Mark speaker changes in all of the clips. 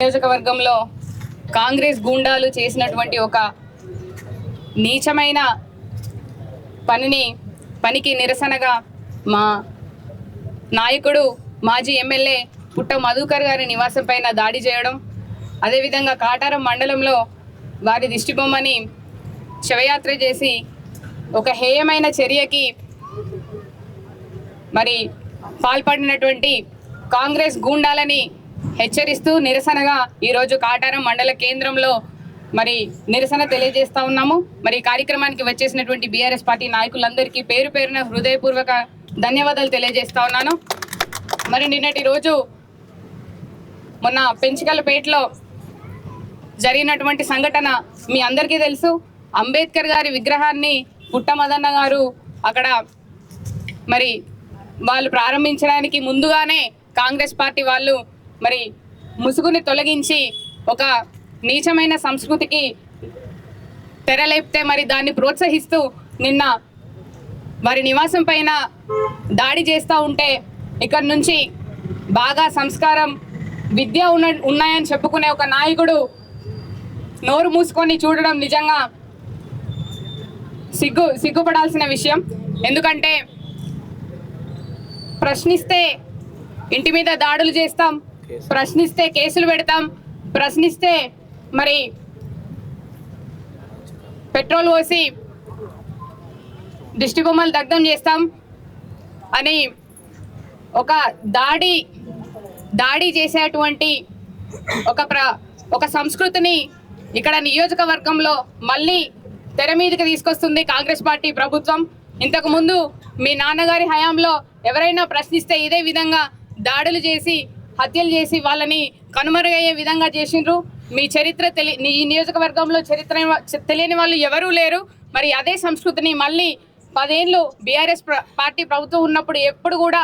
Speaker 1: నియోజకవర్గంలో కాంగ్రెస్ గూండాలు చేసినటువంటి ఒక నీచమైన పనికి నిరసనగా మా నాయకుడు మాజీ ఎమ్మెల్యే పుట్ట మధుకర్ గారి నివాసం పైన దాడి చేయడం, అదేవిధంగా కాటారం మండలంలో వారి దిష్టిబొమ్మని శవయాత్ర చేసి ఒక హేయమైన చర్యకి మరి పాల్పడినటువంటి కాంగ్రెస్ గూండాలని హెచ్చరిస్తూ నిరసనగా ఈరోజు కాటారం మండల కేంద్రంలో మరి నిరసన తెలియజేస్తా ఉన్నాము. మరి కార్యక్రమానికి వచ్చేసినటువంటి బీఆర్ఎస్ పార్టీ నాయకులందరికీ పేరు పేరున హృదయపూర్వక ధన్యవాదాలు తెలియజేస్తా ఉన్నాను. మరి నిన్నటి రోజు మొన్న పెంచికలపేటలో జరిగినటువంటి సంఘటన మీ అందరికీ తెలుసు. అంబేద్కర్ గారి విగ్రహాన్ని పుట్టమదన్న గారు అక్కడ మరి వాళ్ళు ప్రారంభించడానికి ముందుగానే కాంగ్రెస్ పార్టీ వాళ్ళు మరి ముసుగుని తొలగించి ఒక నీచమైన సంస్కృతికి తెరలేపితే మరి దాన్ని ప్రోత్సహిస్తూ నిన్న వారి నివాసం పైన దాడి చేస్తూ ఉంటే ఇక్కడ నుంచి బాగా సంస్కారం విద్య ఉన్నాయని చెప్పుకునే ఒక నాయకుడు నోరు మూసుకొని చూడడం నిజంగా సిగ్గుపడాల్సిన విషయం. ఎందుకంటే ప్రశ్నిస్తే ఇంటి మీద దాడులు చేస్తాం, ప్రశ్నిస్తే కేసులు పెడతాం, ప్రశ్నిస్తే మరి పెట్రోల్ పోసి దిష్టి బొమ్మలు దగ్ధం చేస్తాం అని ఒక దాడి చేసేటువంటి ఒక సంస్కృతిని ఇక్కడ నియోజకవర్గంలో మళ్ళీ తెర మీదకి తీసుకొస్తుంది కాంగ్రెస్ పార్టీ ప్రభుత్వం. ఇంతకుముందు మీ నాన్నగారి హయాంలో ఎవరైనా ప్రశ్నిస్తే ఇదే విధంగా దాడులు చేసి హత్యలు చేసి వాళ్ళని కనుమరుగయ్యే విధంగా చేసిండ్రు. మీ చరిత్ర ఈ నియోజకవర్గంలో చరిత్ర తెలియని వాళ్ళు ఎవరూ లేరు. మరి అదే సంస్కృతిని మళ్ళీ 10 ఏళ్ళు బీఆర్ఎస్ పార్టీ ప్రభుత్వం ఉన్నప్పుడు ఎప్పుడు కూడా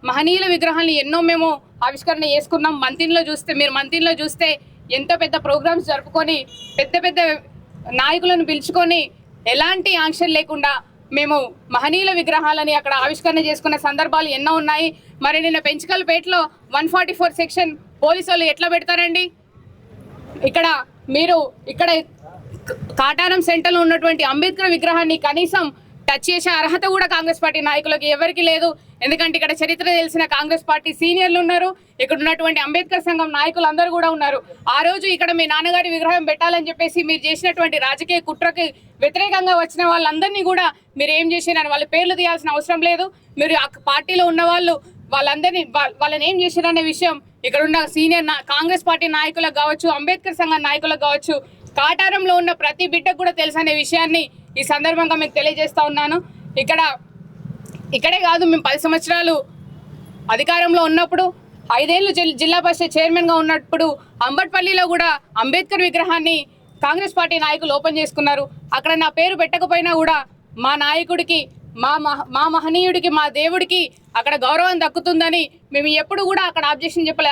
Speaker 1: మహనీయుల విగ్రహాన్ని ఎన్నో మేము ఆవిష్కరణ చేసుకున్నాం. మీరు మంతిన్లో చూస్తే ఎంతో పెద్ద ప్రోగ్రామ్స్ జరుపుకొని పెద్ద నాయకులను పిలుచుకొని ఎలాంటి ఆంక్షలు లేకుండా మేము మహనీయుల విగ్రహాలని అక్కడ ఆవిష్కరణ చేసుకున్న సందర్భాలు ఎన్నో ఉన్నాయి. మరి నిన్న పెంచికలపేటలో 144 సెక్షన్ పోలీసు వాళ్ళు ఎట్లా పెడతారండి? ఇక్కడ కాటారం సెంటర్లో ఉన్నటువంటి అంబేద్కర్ విగ్రహాన్ని కనీసం టచ్ చేసే అర్హత కూడా కాంగ్రెస్ పార్టీ నాయకులకి ఎవరికి లేదు. ఎందుకంటే ఇక్కడ చరిత్ర తెలిసిన కాంగ్రెస్ పార్టీ సీనియర్లు ఉన్నారు, ఇక్కడ ఉన్నటువంటి అంబేద్కర్ సంఘం నాయకులు అందరూ కూడా ఉన్నారు. ఆ రోజు ఇక్కడ మీ నాన్నగారి విగ్రహం పెట్టాలని చెప్పేసి మీరు చేసినటువంటి రాజకీయ కుట్రకి వ్యతిరేకంగా వచ్చిన వాళ్ళందరినీ కూడా మీరు ఏం చేసినారని వాళ్ళ పేర్లు తీయాల్సిన అవసరం లేదు. మీరు ఆ పార్టీలో ఉన్న వాళ్ళని ఏం చేశారనే విషయం ఇక్కడ ఉన్న సీనియర్ కాంగ్రెస్ పార్టీ నాయకులకు కావచ్చు, అంబేద్కర్ సంఘం నాయకులకు కావచ్చు, కాటారంలో ఉన్న ప్రతి బిడ్డకు కూడా తెలుసు అనే విషయాన్ని ఈ సందర్భంగా మీకు తెలియజేస్తా ఉన్నాను. ఇక్కడే కాదు, మేము 10 సంవత్సరాలు అధికారంలో ఉన్నప్పుడు 5 ఏళ్ళు జిల్లా పరిషత్ చైర్మన్గా ఉన్నప్పుడు అంబట్పల్లిలో కూడా అంబేద్కర్ విగ్రహాన్ని కాంగ్రెస్ పార్టీ నాయకులు ఓపెన్ చేసుకున్నారు. అక్కడ నా పేరు పెట్టకపోయినా కూడా మా నాయకుడికి, మా మహనీయుడికి, మా దేవుడికి అక్కడ గౌరవం దక్కుతుందని మేము ఎప్పుడు కూడా అక్కడ ఆబ్జెక్షన్ చెప్పలే.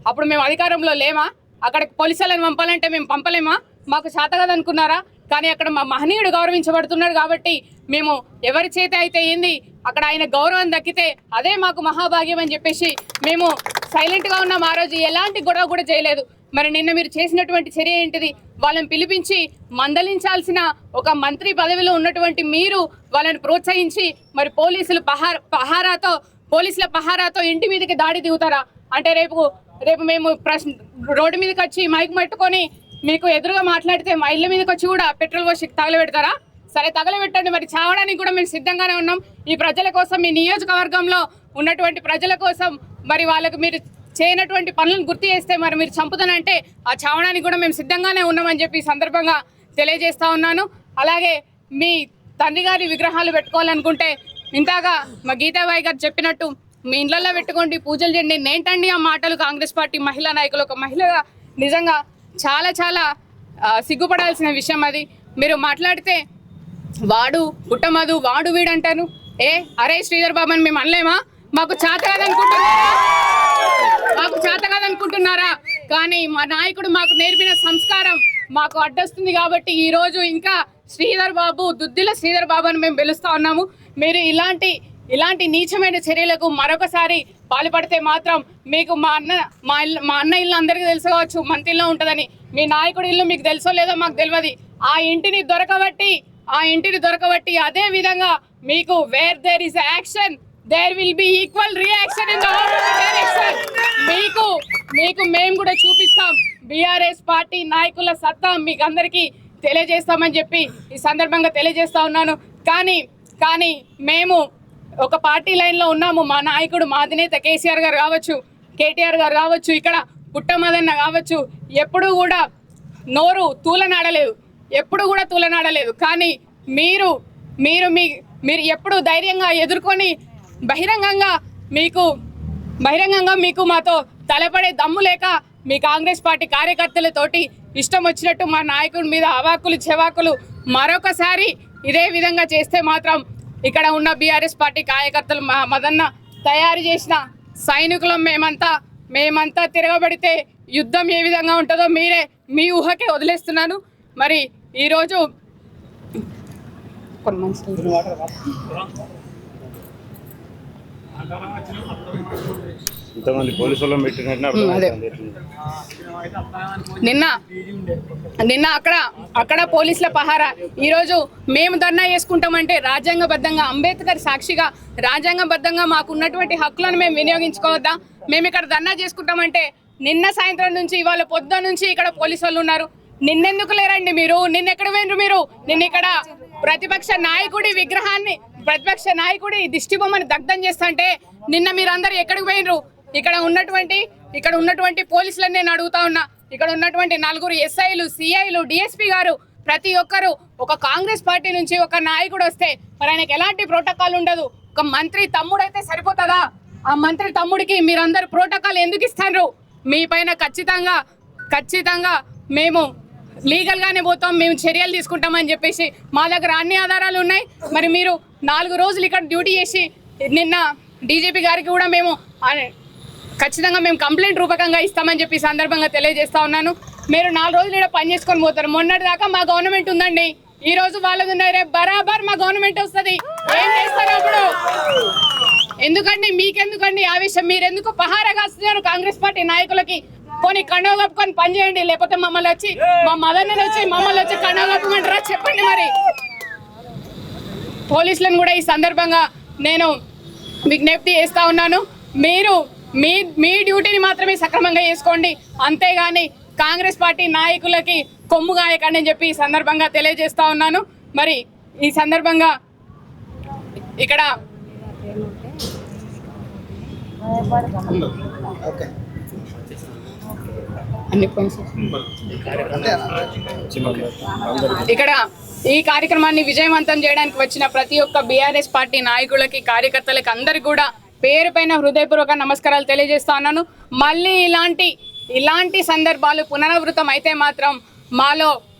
Speaker 1: అప్పుడు మేము అధికారంలో లేమా? అక్కడ పోలీసులను పంపాలంటే మేము పంపలేమా? మాకు చేత కదనుకున్నారా? కానీ అక్కడ మా మహనీయుడు గౌరవించబడుతున్నాడు కాబట్టి మేము ఎవరి చేత అయితే ఏంది అక్కడ ఆయన గౌరవం దక్కితే అదే మాకు మహాభాగ్యం అని చెప్పేసి మేము సైలెంట్గా ఉన్నాం. ఆ రోజు ఎలాంటి గొడవ కూడా చేయలేదు. మరి నిన్న మీరు చేసినటువంటి చర్య ఏంటిది? వాళ్ళని పిలిపించి మందలించాల్సిన ఒక మంత్రి పదవిలో ఉన్నటువంటి మీరు వాళ్ళని ప్రోత్సహించి మరి పోలీసుల పహారాతో ఇంటి మీదకి దాడి దిగుతారా? అంటే రేపు మేము రోడ్డు మీదకి వచ్చి మైక్ పట్టుకొని మీకు ఎదురుగా మాట్లాడితే మా ఇళ్ళ మీదకి వచ్చి కూడా పెట్రోల్ పోసి తగలబెడతారా? సరే, తగలబెట్టండి. మరి చావడానికి కూడా మేము సిద్ధంగానే ఉన్నాం. ఈ ప్రజల కోసం, మీ నియోజకవర్గంలో ఉన్నటువంటి ప్రజల కోసం మరి వాళ్ళకు మీరు చేయనటువంటి పనులను గుర్తు చేస్తే మరి మీరు చంపుతానంటే ఆ చావడానికి కూడా మేము సిద్ధంగానే ఉన్నామని చెప్పి ఈ సందర్భంగా తెలియజేస్తా ఉన్నాను. అలాగే మీ తండ్రి గారి విగ్రహాలు పెట్టుకోవాలనుకుంటే ఇంతగా మా గీతాబాయి గారు చెప్పినట్టు మీ ఇళ్లలో పెట్టుకోండి, పూజలు చేయండి. నేంటండి ఆ మాటలు? కాంగ్రెస్ పార్టీ మహిళా నాయకులు, ఒక మహిళగా నిజంగా చాలా చాలా సిగ్గుపడాల్సిన విషయం అది. మీరు మాట్లాడితే వాడు పుట్టమధు, వాడు వీడు అంటారు. అరే శ్రీధర్ బాబు అని మేము అనలేమా? మాకు చేత కాదనుకుంటున్నారా? కానీ మా నాయకుడు మాకు నేర్పిన సంస్కారం మాకు అడ్డొస్తుంది కాబట్టి ఈరోజు ఇంకా శ్రీధర్ బాబు, దుద్దిల శ్రీధర్ బాబు అని మేము పిలుస్తా ఉన్నాము. మీరు ఇలాంటి ఇలాంటి నీచమైన చర్యలకు మరొకసారి పాల్పడితే మాత్రం మీకు మా అన్న ఇల్లు అందరికీ తెలుసు కావచ్చు, మంతిల్లో ఉంటుందని. మీ నాయకుడి ఇల్లు మీకు తెలుసో లేదో మాకు తెలియదు. ఆ ఇంటిని దొరకబట్టి అదే విధంగా మీకు where there is action there will be equal reaction in the opposite direction. మీకు మేము కూడా చూపిస్తాం. బీఆర్ఎస్ పార్టీ నాయకుల సత్తా మీకు అందరికీ తెలియజేస్తామని చెప్పి ఈ సందర్భంగా తెలియజేస్తా ఉన్నాను. కానీ మేము ఒక పార్టీ లైన్లో ఉన్నాము. మా నాయకుడు, మా అధినేత కేసీఆర్ గారు కావచ్చు, కేటీఆర్ గారు కావచ్చు, ఇక్కడ పుట్టమదన్న కావచ్చు, ఎప్పుడు కూడా నోరు తూలనాడలేదు. కానీ మీరు ఎప్పుడు ధైర్యంగా ఎదుర్కొని బహిరంగంగా మీకు మాతో తలపడే దమ్ము లేక మీ కాంగ్రెస్ పార్టీ కార్యకర్తలతోటి ఇష్టం వచ్చినట్టు మా నాయకుడి మీద అవాకులు చెవాకులు మరొకసారి ఇదే విధంగా చేస్తే మాత్రం ఇక్కడ ఉన్న బీఆర్ఎస్ పార్టీ కార్యకర్తలు మదన్న తయారు చేసిన సైనికులం మేమంతా తిరగబడితే యుద్ధం ఏ విధంగా ఉంటుందో మీ ఊహకే వదిలేస్తున్నాను. మరి ఈరోజు నిన్న అక్కడ పోలీసుల పహారా. ఈరోజు మేము ధర్నా చేసుకుంటామంటే రాజ్యాంగబద్ధంగా, అంబేద్కర్ సాక్షిగా రాజ్యాంగబద్ధంగా మాకు ఉన్నటువంటి హక్కులను మేము వినియోగించుకోవద్దా? మేము ఇక్కడ ధర్నా చేసుకుంటామంటే నిన్న సాయంత్రం నుంచి ఇవాళ పొద్దున్న నుంచి ఇక్కడ పోలీసు వాళ్ళు ఉన్నారు. నిన్నెందుకు లేరండి మీరు? నిన్నెక్కడ పోయినరు మీరు? నిన్న ఇక్కడ ప్రతిపక్ష నాయకుడి దిష్టిబొమ్మని దగ్ధం చేస్తుంటే నిన్న మీరందరూ ఎక్కడికి పోయినరు? ఇక్కడ ఉన్నటువంటి పోలీసులను నేను అడుగుతా ఉన్నా. ఇక్కడ ఉన్నటువంటి 4 ఎస్ఐలు, సిఐలు, డిఎస్పీ గారు ప్రతి ఒక్కరు ఒక కాంగ్రెస్ పార్టీ నుంచి ఒక నాయకుడు వస్తే మరి ఆయనకి ఎలాంటి ప్రోటోకాల్ ఉండదు. ఒక మంత్రి తమ్ముడు అయితే సరిపోతుందా? ఆ మంత్రి తమ్ముడికి మీరందరూ ప్రోటోకాల్ ఎందుకు ఇస్తారు? మీ పైన ఖచ్చితంగా మేము లీగల్గానే పోతాం, మేము చర్యలు తీసుకుంటామని చెప్పేసి మా దగ్గర అన్ని ఆధారాలు ఉన్నాయి. మరి మీరు 4 రోజులు ఇక్కడ డ్యూటీ చేసి నిన్న డీజీపీ గారికి కూడా మేము ఖచ్చితంగా కంప్లైంట్ రూపకంగా ఇస్తామని చెప్పి సందర్భంగా తెలియజేస్తా ఉన్నాను. మీరు 4 రోజులు ఇక్కడ పని చేసుకొని పోతారు. మొన్నటి దాకా మా గవర్నమెంట్ ఉందండి, ఈ రోజు వాళ్ళది ఉన్నాయి, రేపు బరాబర్ మా గవర్నమెంట్ వస్తుంది. ఏం చేస్తారు అప్పుడు? ఎందుకండి మీకెందుకండి ఆవేశం? మీరెందుకు పహారా కాస్తున్నారు కాంగ్రెస్ పార్టీ నాయకులకి? పోనీ కండవ కప్పుకొని పని చేయండి, లేకపోతే మా మదన్ని వచ్చి కండవ కప్పుకుంటారా చెప్పండి. మరి పోలీసులను కూడా ఈ సందర్భంగా నేను విజ్ఞప్తి చేస్తా ఉన్నాను. మీరు మీ డ్యూటీని మాత్రమే సక్రమంగా చేసుకోండి, అంతేగాని కాంగ్రెస్ పార్టీ నాయకులకి కొమ్ము గాయకండి అని చెప్పి ఈ సందర్భంగా తెలియజేస్తా ఉన్నాను. మరి ఈ సందర్భంగా ఇక్కడ ఈ కార్యక్రమాన్ని విజయవంతం చేయడానికి వచ్చిన ప్రతి ఒక్క బీఆర్ఎస్ పార్టీ నాయకులకి, కార్యకర్తలకి అందరికీ కూడా పేరు పైన హృదయపూర్వక నమస్కారాలు తెలియజేస్తా ఉన్నాను. మళ్ళీ ఇలాంటి సందర్భాలు పునరావృతం అయితే మాత్రం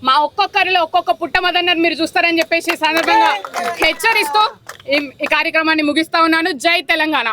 Speaker 1: మా ఒక్కొక్కరిలో ఒక్కొక్క పుట్టమదన్నర్ మీరు చూస్తారని చెప్పేసి సందర్భంగా హెచ్చరిస్తూ ఈ కార్యక్రమాన్ని ముగిస్తా ఉన్నాను. జై తెలంగాణ.